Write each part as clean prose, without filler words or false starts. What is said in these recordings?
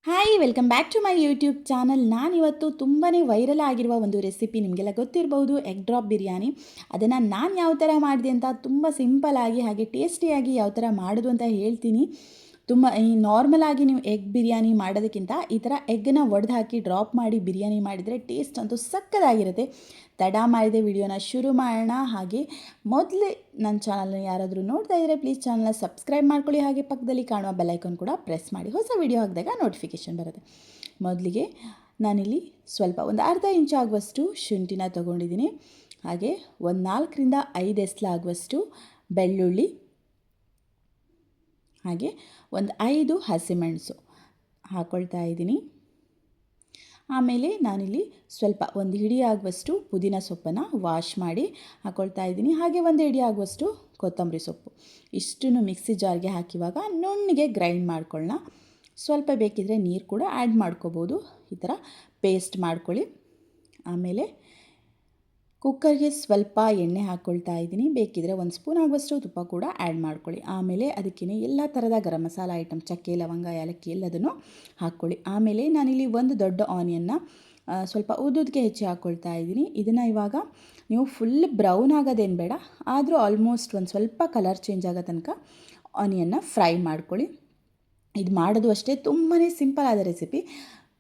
Hi welcome back to my YouTube channel. ನಾನಿವತ್ತು ತುಂಬಾ viral ಆಗಿರುವ ಒಂದು ರೆಸಿಪಿ ನಿಮಗೆಲ್ಲ ಗೊತ್ತಿರಬಹುದು, ಎಗ್ ಡ್ರಾಪ್ ಬಿರಿಯಾನಿ. ಅದನ್ನು ನಾನು ಯಾವ ಥರ ಮಾಡಿದೆ ಅಂತ ತುಂಬ ಸಿಂಪಲಾಗಿ ಹಾಗೆ ಟೇಸ್ಟಿಯಾಗಿ ಯಾವ ಥರ ಮಾಡೋದು ಅಂತ ಹೇಳ್ತೀನಿ. ಈ ನಾರ್ಮಲ್ ಆಗಿ ನೀವು ಎಗ್ ಬಿರಿಯಾನಿ ಮಾಡೋದಕ್ಕಿಂತ ಈ ಥರ ಎಗ್ಗನ್ನ ಒಡೆದು ಹಾಕಿ ಡ್ರಾಪ್ ಮಾಡಿ ಬಿರಿಯಾನಿ ಮಾಡಿದರೆ ಟೇಸ್ಟ್ ಅಂತೂ ಸಕ್ಕತ್ತಾಗಿರುತ್ತೆ. ತಡ ಮಾಡಿದೆ ವಿಡಿಯೋನ ಶುರು ಮಾಡೋಣ. ಹಾಗೆ ಮೊದಲೇ ನನ್ನ ಚಾನಲ್ನ ಯಾರಾದರೂ ನೋಡ್ತಾ ಇದ್ದರೆ ಪ್ಲೀಸ್ ಚಾನಲ್ನ ಸಬ್ಸ್ಕ್ರೈಬ್ ಮಾಡ್ಕೊಳ್ಳಿ. ಹಾಗೆ ಪಕ್ಕದಲ್ಲಿ ಕಾಣುವ ಬೆಲ್ಲೈಕನ್ ಕೂಡ ಪ್ರೆಸ್ ಮಾಡಿ, ಹೊಸ ವಿಡಿಯೋ ಹಾಕಿದಾಗ ನೋಟಿಫಿಕೇಷನ್ ಬರುತ್ತೆ. ಮೊದಲಿಗೆ ನಾನಿಲ್ಲಿ ಸ್ವಲ್ಪ ಒಂದು ಅರ್ಧ ಇಂಚು ಆಗುವಷ್ಟು ಶುಂಠಿನ ತೊಗೊಂಡಿದ್ದೀನಿ. ಹಾಗೆ ಒಂದು 4ರಿಂದ 5 ಎಸ್ಲಾಗುವಷ್ಟು ಬೆಳ್ಳುಳ್ಳಿ, ಹಾಗೆ ಒಂದು 5 ಹಸಿಮೆಣಸು ಹಾಕ್ಕೊಳ್ತಾ ಇದ್ದೀನಿ. ಆಮೇಲೆ ನಾನಿಲ್ಲಿ ಸ್ವಲ್ಪ ಒಂದು ಹಿಡಿ ಆಗುವಷ್ಟು ಪುದೀನ ಸೊಪ್ಪನ್ನು ವಾಶ್ ಮಾಡಿ ಹಾಕ್ಕೊಳ್ತಾ ಇದ್ದೀನಿ. ಹಾಗೆ ಒಂದು ಹಿಡಿ ಆಗುವಷ್ಟು ಕೊತ್ತಂಬರಿ ಸೊಪ್ಪು. ಇಷ್ಟನ್ನು ಮಿಕ್ಸಿ ಜಾರ್ಗೆ ಹಾಕಿವಾಗ ನುಣ್ಣಗೆ ಗ್ರೈಂಡ್ ಮಾಡ್ಕೊಳ್ಳೋಣ. ಸ್ವಲ್ಪ ಬೇಕಿದ್ದರೆ ನೀರು ಕೂಡ ಆ್ಯಡ್ ಮಾಡ್ಕೋಬೋದು. ಈ ಥರ ಪೇಸ್ಟ್ ಮಾಡ್ಕೊಳ್ಳಿ. ಆಮೇಲೆ ಕುಕ್ಕರ್ಗೆ ಸ್ವಲ್ಪ ಎಣ್ಣೆ ಹಾಕ್ಕೊಳ್ತಾ ಇದ್ದೀನಿ. ಬೇಕಿದ್ದರೆ 1 ಸ್ಪೂನ್ ಆಗುವಷ್ಟು ತುಪ್ಪ ಕೂಡ ಆ್ಯಡ್ ಮಾಡ್ಕೊಳ್ಳಿ. ಆಮೇಲೆ ಅದಕ್ಕೆ ಎಲ್ಲ ಥರದ ಗರಂ ಮಸಾಲ ಐಟಮ್, ಚಕ್ಕೆ, ಲವಂಗ, ಏಲಕ್ಕಿ ಎಲ್ಲದನ್ನು ಹಾಕ್ಕೊಳ್ಳಿ. ಆಮೇಲೆ ನಾನಿಲ್ಲಿ ಒಂದು ದೊಡ್ಡ ಆನಿಯನ್ನ ಸ್ವಲ್ಪ ಉದ್ದುದಕ್ಕೆ ಹೆಚ್ಚಿ ಹಾಕ್ಕೊಳ್ತಾ ಇದ್ದೀನಿ. ಇದನ್ನು ಇವಾಗ ನೀವು ಫುಲ್ ಬ್ರೌನ್ ಆಗೋದೇನು ಬೇಡ, ಆದರೂ ಆಲ್ಮೋಸ್ಟ್ ಒಂದು ಸ್ವಲ್ಪ ಕಲರ್ ಚೇಂಜ್ ಆಗೋ ತನಕ ಆನಿಯನ್ನ ಫ್ರೈ ಮಾಡ್ಕೊಳ್ಳಿ. ಇದು ಮಾಡೋದು ಅಷ್ಟೇ ತುಂಬಾ ಸಿಂಪಲ್ ಆದ ರೆಸಿಪಿ,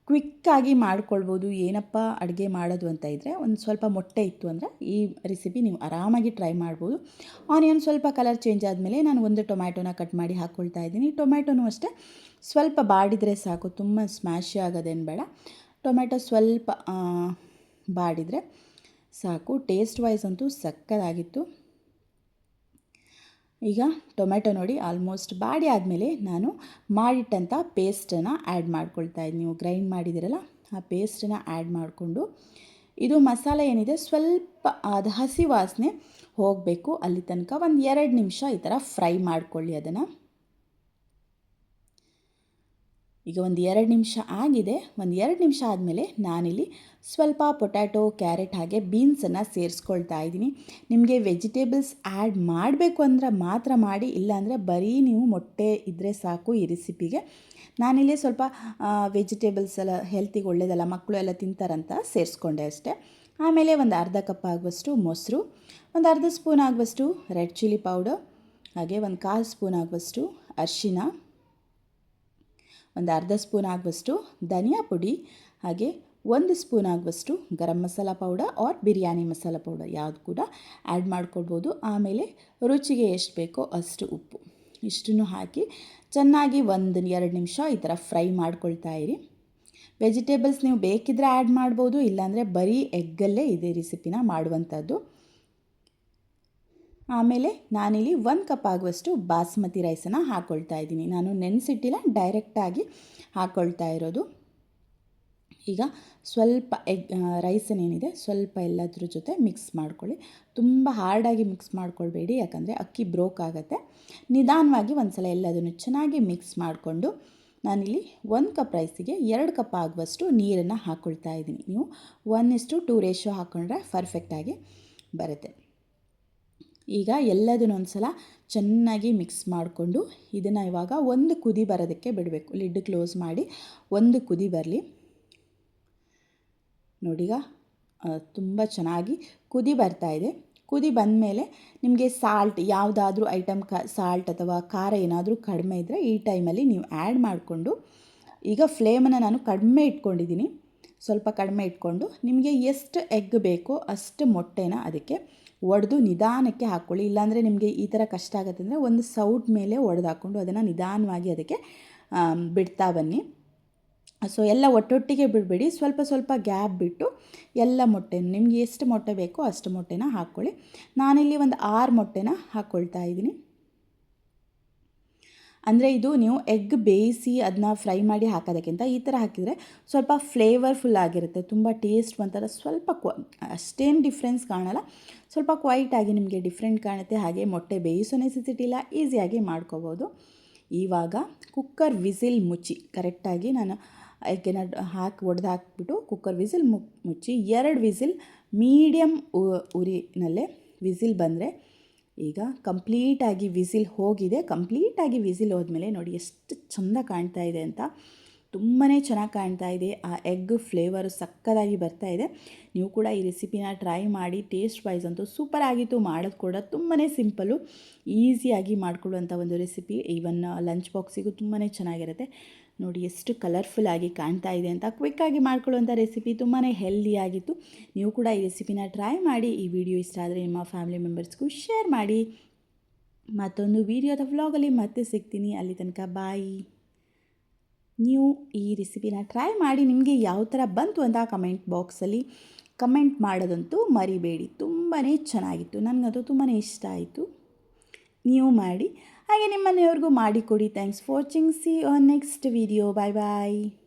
ಕ್ವಿಕ್ಕಾಗಿ ಮಾಡ್ಕೊಳ್ಬೋದು. ಏನಪ್ಪ ಅಡುಗೆ ಮಾಡೋದು ಅಂತ ಇದ್ದರೆ ಒಂದು ಸ್ವಲ್ಪ ಮೊಟ್ಟೆ ಇತ್ತು ಅಂದರೆ ಈ ರೆಸಿಪಿ ನೀವು ಆರಾಮಾಗಿ ಟ್ರೈ ಮಾಡ್ಬೋದು. ಆನಿಯನ್ ಸ್ವಲ್ಪ ಕಲರ್ ಚೇಂಜ್ ಆದಮೇಲೆ ನಾನು ಒಂದು ಟೊಮ್ಯಾಟೋನ ಕಟ್ ಮಾಡಿ ಹಾಕ್ಕೊಳ್ತಾ ಇದ್ದೀನಿ. ಟೊಮ್ಯಾಟೋನೂ ಅಷ್ಟೇ ಸ್ವಲ್ಪ ಬಾಡಿದರೆ ಸಾಕು, ತುಂಬ ಸ್ಮ್ಯಾಶಿ ಆಗೋದೇನು ಬೇಡ. ಟೊಮ್ಯಾಟೊ ಸ್ವಲ್ಪ ಬಾಡಿದರೆ ಸಾಕು. ಟೇಸ್ಟ್ ವೈಸ್ ಅಂತೂ ಸಕ್ಕತ್ತಾಗಿತ್ತು. ಈಗ ಟೊಮೆಟೊ ನೋಡಿ ಆಲ್ಮೋಸ್ಟ್ ಬಾಡಿ ಆದಮೇಲೆ ನಾನು ಮಾಡಿಟ್ಟಂಥ ಪೇಸ್ಟನ್ನು ಆ್ಯಡ್ ಮಾಡ್ಕೊಳ್ತಾ ಇದ್ದೀನಿ. ನೀವು ಗ್ರೈಂಡ್ ಮಾಡಿದಿರಲ್ಲ ಆ ಪೇಸ್ಟನ್ನು ಆ್ಯಡ್ ಮಾಡಿಕೊಂಡು, ಇದು ಮಸಾಲೆ ಏನಿದೆ ಸ್ವಲ್ಪ ಅದು ಹಸಿ ವಾಸನೆ ಹೋಗಬೇಕು, ಅಲ್ಲಿ ತನಕ ಒಂದು 2 ನಿಮಿಷ ಈ ಥರ ಫ್ರೈ ಮಾಡ್ಕೊಳ್ಳಿ ಅದನ್ನು. ಈಗ ಒಂದು 2 ನಿಮಿಷ ಆಗಿದೆ. ಒಂದು 2 ನಿಮಿಷ ಆದಮೇಲೆ ನಾನಿಲ್ಲಿ ಸ್ವಲ್ಪ ಪೊಟ್ಯಾಟೊ, ಕ್ಯಾರೆಟ್ ಹಾಗೆ ಬೀನ್ಸನ್ನು ಸೇರಿಸ್ಕೊಳ್ತಾ ಇದ್ದೀನಿ. ನಿಮಗೆ ವೆಜಿಟೇಬಲ್ಸ್ ಆ್ಯಡ್ ಮಾಡಬೇಕು ಅಂದರೆ ಮಾತ್ರ ಮಾಡಿ, ಇಲ್ಲಾಂದರೆ ಬರೀ ನೀವು ಮೊಟ್ಟೆ ಇದ್ದರೆ ಸಾಕು ಈ ರೆಸಿಪಿಗೆ. ನಾನಿಲ್ಲಿ ಸ್ವಲ್ಪ ವೆಜಿಟೇಬಲ್ಸ್ ಎಲ್ಲ ಹೆಲ್ತಿಗೆ ಒಳ್ಳೆಯದಲ್ಲ, ಮಕ್ಕಳು ಎಲ್ಲ ತಿಂತಾರಂತ ಸೇರಿಸ್ಕೊಂಡೆ ಅಷ್ಟೇ. ಆಮೇಲೆ ಒಂದು ಅರ್ಧ ಕಪ್ ಆಗುವಷ್ಟು ಮೊಸರು, ಒಂದು ಅರ್ಧ ಸ್ಪೂನ್ ಆಗುವಷ್ಟು ರೆಡ್ ಚಿಲ್ಲಿ ಪೌಡರ್, ಹಾಗೆ ಒಂದು 1/4 ಸ್ಪೂನ್ ಆಗುವಷ್ಟು ಅರಿಶಿನ, ಒಂದು ಅರ್ಧ ಸ್ಪೂನ್ ಆಗುವಷ್ಟು ಧನಿಯಾ ಪುಡಿ, ಹಾಗೆ 1 ಸ್ಪೂನ್ ಆಗುವಷ್ಟು garam masala powder or biryani masala powder ಯಾವುದು ಕೂಡ ಆ್ಯಡ್ ಮಾಡ್ಕೊಳ್ಬೋದು. ಆಮೇಲೆ ರುಚಿಗೆ ಎಷ್ಟು ಬೇಕೋ ಅಷ್ಟು ಉಪ್ಪು, ಇಷ್ಟನ್ನು ಹಾಕಿ ಚೆನ್ನಾಗಿ 1-2 ನಿಮಿಷ ಈ ಥರ ಫ್ರೈ ಮಾಡ್ಕೊಳ್ತಾ ಇರಿ. ವೆಜಿಟೇಬಲ್ಸ್ ನೀವು ಬೇಕಿದ್ದರೆ ಆ್ಯಡ್ ಮಾಡ್ಬೋದು, ಇಲ್ಲಾಂದರೆ ಬರೀ ಎಗ್ಗಲ್ಲೇ ಇದೇ ರೆಸಿಪಿನ ಮಾಡುವಂಥದ್ದು. ಆಮೇಲೆ ನಾನಿಲ್ಲಿ 1 ಕಪ್ ಆಗುವಷ್ಟು ಬಾಸ್ಮತಿ ರೈಸನ್ನು ಹಾಕ್ಕೊಳ್ತಾ ಇದ್ದೀನಿ. ನಾನು ನೆನೆಸಿಟ್ಟಿಲ್ಲ, ಡೈರೆಕ್ಟಾಗಿ ಹಾಕ್ಕೊಳ್ತಾ ಇರೋದು. ಈಗ ಸ್ವಲ್ಪ ರೈಸನ್ನೇನಿದೆ ಸ್ವಲ್ಪ ಎಲ್ಲದ್ರ ಜೊತೆ ಮಿಕ್ಸ್ ಮಾಡ್ಕೊಳ್ಳಿ. ತುಂಬ ಹಾರ್ಡಾಗಿ ಮಿಕ್ಸ್ ಮಾಡ್ಕೊಳ್ಬೇಡಿ, ಯಾಕಂದರೆ ಅಕ್ಕಿ ಬ್ರೋಕ್ ಆಗುತ್ತೆ. ನಿಧಾನವಾಗಿ ಒಂದು ಸಲ ಎಲ್ಲದನ್ನು ಚೆನ್ನಾಗಿ ಮಿಕ್ಸ್ ಮಾಡಿಕೊಂಡು ನಾನಿಲ್ಲಿ 1 ಕಪ್ ರೈಸಿಗೆ 2 ಕಪ್ ಆಗುವಷ್ಟು ನೀರನ್ನು ಹಾಕ್ಕೊಳ್ತಾ ಇದ್ದೀನಿ. ನೀವು 1:2 ರೇಷಿಯೋ ಹಾಕ್ಕೊಂಡ್ರೆ ಪರ್ಫೆಕ್ಟಾಗಿ ಬರುತ್ತೆ. ಈಗ ಎಲ್ಲದನ್ನು ಒಂದು ಸಲ ಚೆನ್ನಾಗಿ ಮಿಕ್ಸ್ ಮಾಡಿಕೊಂಡು ಇದನ್ನು ಇವಾಗ ಒಂದು ಕುದಿ ಬರೋದಕ್ಕೆ ಬಿಡಬೇಕು. ಲಿಡ್ ಕ್ಲೋಸ್ ಮಾಡಿ ಒಂದು ಕುದಿ ಬರಲಿ. ನೋಡೀಗ ತುಂಬ ಚೆನ್ನಾಗಿ ಕುದಿ ಬರ್ತಾಯಿದೆ. ಕುದಿ ಬಂದಮೇಲೆ ನಿಮಗೆ ಸಾಲ್ಟ್ ಯಾವುದಾದ್ರೂ ಐಟಮ್ ಸಾಲ್ಟ್ ಅಥವಾ ಖಾರ ಏನಾದರೂ ಕಡಿಮೆ ಇದ್ದರೆ ಈ ಟೈಮಲ್ಲಿ ನೀವು ಆ್ಯಡ್ ಮಾಡಿಕೊಂಡು, ಈಗ ಫ್ಲೇಮನ್ನು ನಾನು ಕಡಿಮೆ ಇಟ್ಕೊಂಡಿದ್ದೀನಿ, ಸ್ವಲ್ಪ ಕಡಿಮೆ ಇಟ್ಕೊಂಡು ನಿಮಗೆ ಎಷ್ಟು ಎಗ್ ಬೇಕೋ ಅಷ್ಟು ಮೊಟ್ಟೆನ ಅದಕ್ಕೆ ಒಡೆದು ನಿಧಾನಕ್ಕೆ ಹಾಕ್ಕೊಳ್ಳಿ. ಇಲ್ಲಾಂದರೆ ನಿಮಗೆ ಈ ಥರ ಕಷ್ಟ ಆಗುತ್ತೆ ಅಂದರೆ ಒಂದು ಸೌಟ್ ಮೇಲೆ ಒಡೆದು ಹಾಕ್ಕೊಂಡು ಅದನ್ನು ನಿಧಾನವಾಗಿ ಅದಕ್ಕೆ ಬಿಡ್ತಾ ಬನ್ನಿ. ಸೊ ಎಲ್ಲ ಒಟ್ಟೊಟ್ಟಿಗೆ ಬಿಡಬೇಡಿ, ಸ್ವಲ್ಪ ಸ್ವಲ್ಪ ಗ್ಯಾಪ್ ಬಿಟ್ಟು ಎಲ್ಲ ಮೊಟ್ಟೆನೂ ನಿಮಗೆ ಎಷ್ಟು ಮೊಟ್ಟೆ ಬೇಕೋ ಅಷ್ಟು ಮೊಟ್ಟೆನ ಹಾಕ್ಕೊಳ್ಳಿ. ನಾನಿಲ್ಲಿ ಒಂದು 6 ಮೊಟ್ಟೆನ ಹಾಕ್ಕೊಳ್ತಾ ಇದ್ದೀನಿ. ಅಂದರೆ ಇದು ನೀವು ಎಗ್ ಬೇಯಿಸಿ ಅದನ್ನ ಫ್ರೈ ಮಾಡಿ ಹಾಕೋದಕ್ಕಿಂತ ಈ ಥರ ಹಾಕಿದರೆ ಸ್ವಲ್ಪ ಫ್ಲೇವರ್ಫುಲ್ ಆಗಿರುತ್ತೆ, ತುಂಬ ಟೇಸ್ಟ್ ಒಂಥರ ಸ್ವಲ್ಪ ಅಷ್ಟೇನು ಡಿಫ್ರೆನ್ಸ್ ಕಾಣಲ್ಲ, ಸ್ವಲ್ಪ ಕ್ವೈಟಾಗಿ ನಿಮಗೆ ಡಿಫ್ರೆಂಟ್ ಕಾಣುತ್ತೆ. ಹಾಗೆ ಮೊಟ್ಟೆ ಬೇಯಿಸೋ ನೆಸೆಸಿಟಿ ಇಲ್ಲ, ಈಸಿಯಾಗಿ ಮಾಡ್ಕೋಬೋದು. ಇವಾಗ ಕುಕ್ಕರ್ ವಿಸಿಲ್ ಮುಚ್ಚಿ ಕರೆಕ್ಟಾಗಿ ನಾನು ಎಗ್ಗನ್ನ ಒಡೆದು ಹಾಕಿಬಿಟ್ಟು ಕುಕ್ಕರ್ ವಿಸಿಲ್ ಮುಚ್ಚಿ 2 ವಿಸಿಲ್ ಮೀಡಿಯಮ್ ಉರಿನಲ್ಲೇ ವಿಸಿಲ್ ಬಂದರೆ, ಈಗ ಕಂಪ್ಲೀಟಾಗಿ ವಿಸಿಲ್ ಹೋಗಿದೆ. ಕಂಪ್ಲೀಟಾಗಿ ವಿಸಿಲ್ ಹೋದ್ಮೇಲೆ ನೋಡಿ ಎಷ್ಟು ಚೆಂದ ಕಾಣ್ತಾ ಇದೆ ಅಂತ. ತುಂಬಾ ಚೆನ್ನಾಗಿ ಕಾಣ್ತಾ ಇದೆ. ಆ ಎಗ್ ಫ್ಲೇವರು ಸಕ್ಕತ್ತಾಗಿ ಬರ್ತಾ ಇದೆ. ನೀವು ಕೂಡ ಈ ರೆಸಿಪಿನ ಟ್ರೈ ಮಾಡಿ. ಟೇಸ್ಟ್ ವೈಸ್ ಅಂತೂ ಸೂಪರ್ ಆಗಿತ್ತು. ಮಾಡೋದು ಕೂಡ ತುಂಬಾ ಸಿಂಪಲ್ಲು, ಈಸಿಯಾಗಿ ಮಾಡ್ಕೊಳ್ಳುವಂಥ ಒಂದು ರೆಸಿಪಿ. ಈವನ್ ಲಂಚ್ ಬಾಕ್ಸಿಗೂ ತುಂಬಾ ಚೆನ್ನಾಗಿರುತ್ತೆ. ನೋಡಿ ಎಷ್ಟು ಕಲರ್ಫುಲ್ಲಾಗಿ ಕಾಣ್ತಾ ಇದೆ ಅಂತ. ಕ್ವಿಕ್ಕಾಗಿ ಮಾಡ್ಕೊಳ್ಳುವಂಥ ರೆಸಿಪಿ, ತುಂಬಾ ಹೆಲ್ದಿಯಾಗಿತ್ತು. ನೀವು ಕೂಡ ಈ ರೆಸಿಪಿನ ಟ್ರೈ ಮಾಡಿ. ಈ ವಿಡಿಯೋ ಇಷ್ಟ ಆದರೆ ನಿಮ್ಮ ಫ್ಯಾಮಿಲಿ ಮೆಂಬರ್ಸ್ಗೂ ಶೇರ್ ಮಾಡಿ. ಮತ್ತೊಂದು ವಿಡಿಯೋದ ವ್ಲಾಗಲ್ಲಿ ಮತ್ತೆ ಸಿಗ್ತೀನಿ. ಅಲ್ಲಿ ತನಕ ಬಾಯ್. ನೀವು ಈ ರೆಸಿಪಿನ ಟ್ರೈ ಮಾಡಿ. ನಿಮಗೆ ಯಾವ ಥರ ಬಂತು ಅಂತ ಕಮೆಂಟ್ ಬಾಕ್ಸಲ್ಲಿ ಕಮೆಂಟ್ ಮಾಡೋದಂತೂ ಮರಿಬೇಡಿ. ತುಂಬಾ ಚೆನ್ನಾಗಿತ್ತು. ನನಗದು ತುಂಬಾ ಇಷ್ಟ ಆಯಿತು. ನೀವು ಮಾಡಿ, ಹಾಗೆ ನಿಮ್ಮ ಮನೆಯವ್ರಿಗೂ ಮಾಡಿಕೊಡಿ. Thanks for watching. See on next video. Bye bye.